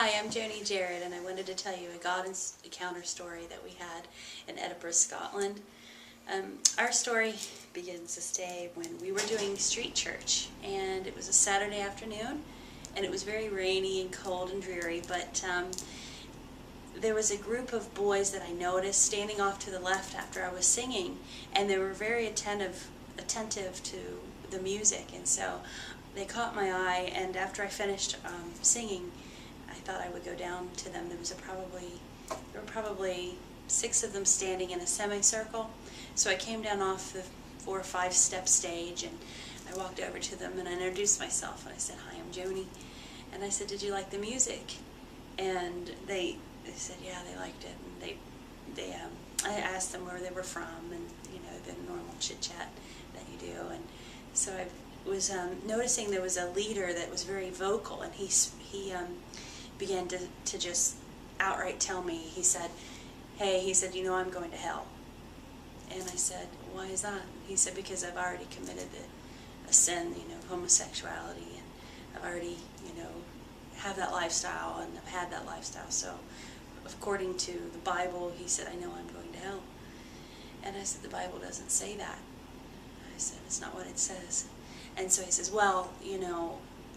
Hi, I'm Joni Jarrett, and I wanted to tell you a God encounter story that we had in Edinburgh, Scotland. Our story begins this day when we were doing street church, and it was a Saturday afternoon, and it was very rainy and cold and dreary, but there was a group of boys that I noticed standing off to the left after I was singing, and they were very attentive to the music, and so they caught my eye, and after I finished singing, I thought I would go down to them. There were probably 6 of them standing in a semicircle. So I came down off the 4 or 5 step stage, and I walked over to them and I introduced myself, and I said, "Hi, I'm Joni." And I said, "Did you like the music?" And they said, "Yeah, they liked it." And I asked them where they were from, and the normal chit chat that you do. And so I was noticing there was a leader that was very vocal, and he began to just outright tell me. He said, "Hey," he said, "I'm going to hell." And I said, "Why is that?" He said, "Because I've already committed a sin, homosexuality, and I've already, have that lifestyle, and I've had that lifestyle. So according to the Bible," he said, "I know I'm going to hell." And I said, "The Bible doesn't say that." I said, "It's not what it says." And so he says, "Well,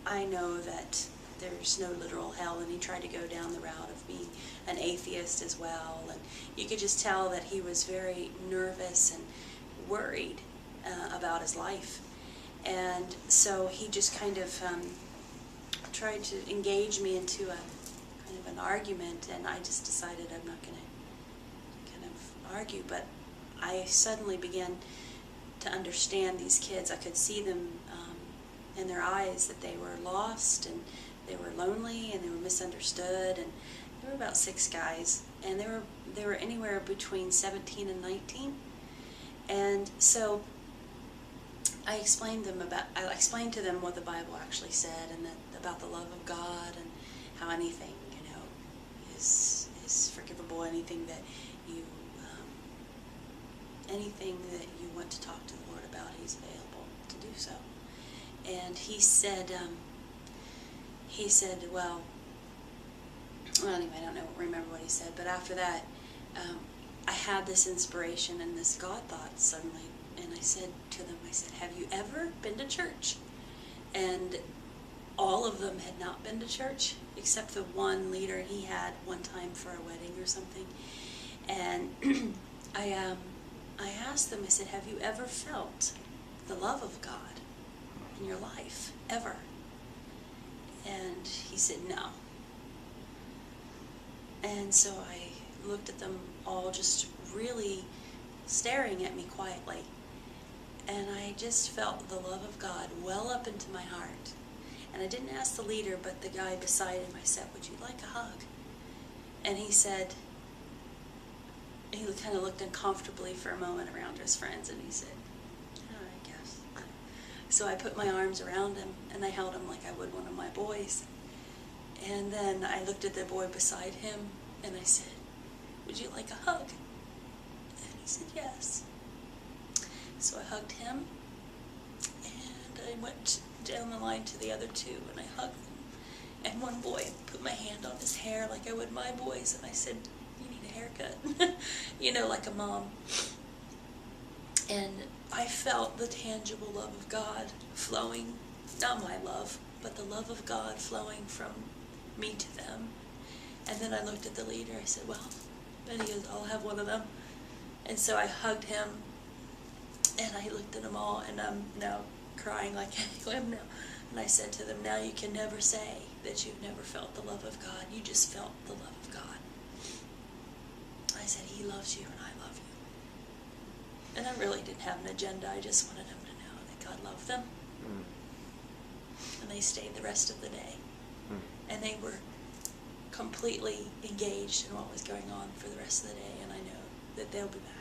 I know that there's no literal hell," and he tried to go down the route of being an atheist as well, and you could just tell that he was very nervous and worried about his life. And so he just kind of tried to engage me into a kind of an argument, and I just decided I'm not going to kind of argue, but I suddenly began to understand these kids. I could see them in their eyes that they were lost, and they were lonely, and they were misunderstood. And there were about 6 guys, and they were anywhere between 17 and 19. And so I explained to them what the Bible actually said, and about the love of God, and how anything is forgivable. Anything that you want to talk to the Lord about, He's available to do so. And he said, well, anyway, I don't remember what he said, but after that, I had this inspiration and this God thought suddenly, and I said to them, "Have you ever been to church?" And all of them had not been to church, except the one leader he had one time for a wedding or something. And I asked them, I said, "Have you ever felt the love of God in your life, ever?" And he said, "No." And so I looked at them all, just really staring at me quietly, and I just felt the love of God well up into my heart. And I didn't ask the leader, but the guy beside him. I said, "Would you like a hug?" And he said, he kind of looked uncomfortably for a moment around his friends, and he said, "Oh, I guess." So I put my arms around him, and I held him like I would one of my boys. And then I looked at the boy beside him, and I said, "Would you like a hug?" And he said, "Yes." So I hugged him, and I went down the line to the other 2, and I hugged them. And one boy put my hand on his hair like I would my boys, and I said, "You need a haircut," like a mom. And I felt the tangible love of God flowing, not my love, but the love of God flowing from me to them. And then I looked at the leader. I said, "Well, I'll have one of them." And so I hugged him, and I looked at them all, and I'm now crying like I am now. And I said to them, "Now you can never say that you've never felt the love of God. You just felt the love of God." I said, "He loves you, and I love you." And I really didn't have an agenda. I just wanted them to know that God loved them. And they stayed the rest of the day. And they were completely engaged in what was going on for the rest of the day, and I know that they'll be back.